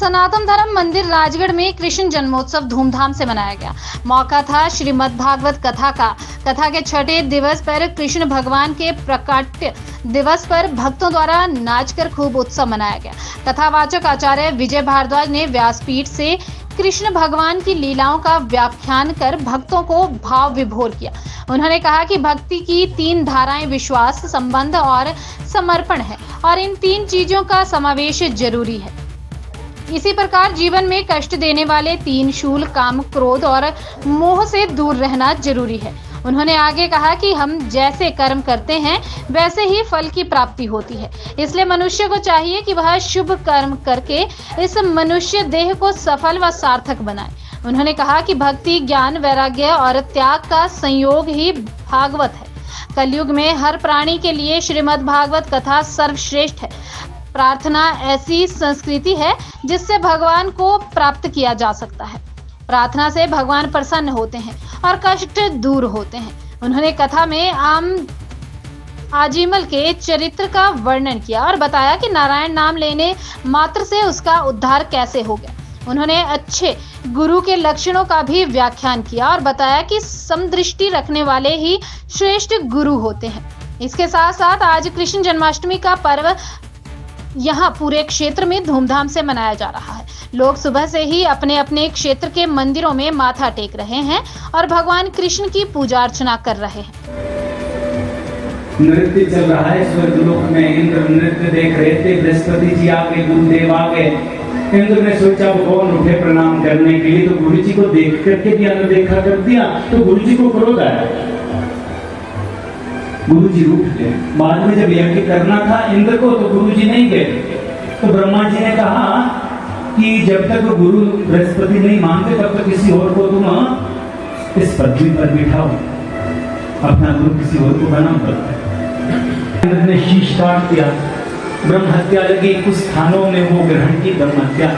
सनातन धर्म मंदिर राजगढ़ में कृष्ण जन्मोत्सव धूमधाम से मनाया गया। मौका था श्रीमद् भागवत कथा का। कथा के छठे दिवस पर कृष्ण भगवान के प्रकाट्य दिवस पर भक्तों द्वारा नाचकर खूब उत्सव मनाया गया। कथावाचक आचार्य विजय भारद्वाज ने व्यासपीठ से कृष्ण भगवान की लीलाओं का व्याख्यान कर भक्तों को भाव विभोर किया। उन्होंने कहा कि भक्ति की 3 धाराएं विश्वास, संबंध और समर्पण है और इन 3 चीजों का समावेश जरूरी है। इसी प्रकार जीवन में कष्ट देने वाले 3 शूल, काम, क्रोध और मोह से दूर रहना जरूरी है। उन्होंने आगे कहा कि हम जैसे कर्म करते हैं वैसे ही फल की प्राप्ति होती है, इसलिए मनुष्य को चाहिए कि वह शुभ कर्म करके इस मनुष्य देह को सफल व सार्थक बनाए। उन्होंने कहा कि भक्ति, ज्ञान, वैराग्य और त्याग का संयोग ही भागवत है। कलयुग में हर प्राणी के लिए श्रीमद् भागवत कथा सर्वश्रेष्ठ है। प्रार्थना ऐसी संस्कृति है जिससे भगवान को प्राप्त किया जा सकता है। प्रार्थना से भगवान प्रसन्न होते हैं और कष्ट दूर होते हैं। उन्होंने कथा में आजिमल के चरित्र का वर्णन किया और बताया कि नारायण नाम लेने मात्र से उसका उद्धार कैसे हो गया। उन्होंने अच्छे गुरु के लक्षणों का भी व्याख्यान किया और बताया कि समदृष्टि रखने वाले ही श्रेष्ठ गुरु होते हैं। इसके साथ साथ आज कृष्ण जन्माष्टमी का पर्व यहाँ पूरे क्षेत्र में धूमधाम से मनाया जा रहा है। लोग सुबह से ही अपने अपने क्षेत्र के मंदिरों में माथा टेक रहे हैं और भगवान कृष्ण की पूजा अर्चना कर रहे हैं। नृत्य चल रहा है स्वर्गलोक में। इंद्र नृत्य देख रहे थे, बृहस्पति जी आ गए, गुरुदेव आ गए। इंद्र ने सोचा भगवान उठे प्रणाम करने के लिए, तो गुरु जी को देख करके भी अनदेखा कर दिया, तो गुरु जी को क्रोध आया। गुरु जी रूठ गए। बाद में जब यज्ञ करना था इंद्र को, तो गुरु जी नहीं गए। तो ब्रह्मा जी ने कहा कि जब तक गुरु बृहस्पति नहीं मानते तब तक किसी और को तुम इस पदवी पर बिठाओ, अपना गुरु किसी और को बना पड़ता। इंद्र ने शीश काट दिया, ब्रह्म हत्या लगी। कुछ स्थानों में वो ग्रहण की ब्रह्म हत्या,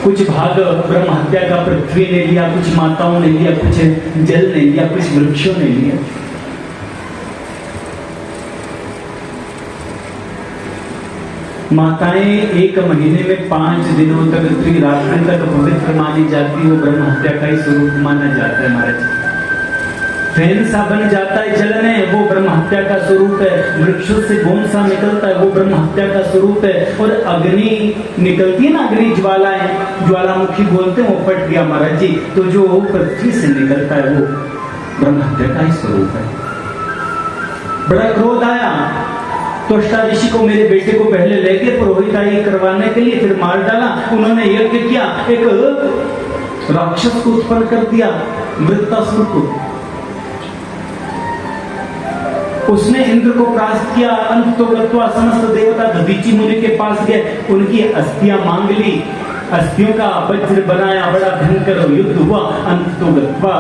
कुछ भाग ब्रह्म हत्या का पृथ्वी ने लिया, कुछ माताओं ने लिया, कुछ जल ने लिया, कुछ वृक्षों ने लिया। माताएं 1 महीने में 5 दिनों तक, त्रिरात्रि तक पवित्र मानी जाती, वो ब्रह्म हत्या का ही स्वरूप माना जाता है। महाराज फैन सा बन जाता है जल में, वो ब्रह्म हत्या का स्वरूप है। वृक्षों से गोंद सा निकलता है, वो ब्रह्म हत्या का स्वरूप है। और अग्नि निकलती है ना, अग्नि ज्वालाएं, ज्वालामुखी बोलते हैं, वो फट गया महाराज जी, तो जो पृथ्वी से निकलता है वो ब्रह्म हत्या का ही स्वरूप है। बड़ा क्रोध आया तो त्वष्टा ऋषि को, मेरे बेटे को पहले लेके पुरोहिताई करवाने के लिए, फिर मार डाला। उन्होंने यज्ञ किया, एक राक्षस को उत्पन्न कर दिया, वृत्तासुर को। उसने इंद्र को परास्त किया। अंत तो गत्वा समस्त देवता दधीचि मुनि के पास गए, उनकी अस्थियां मांग ली, अस्थियों का वज्र बनाया, बड़ा भयंकर युद्ध हुआ। अंत तो गत्वा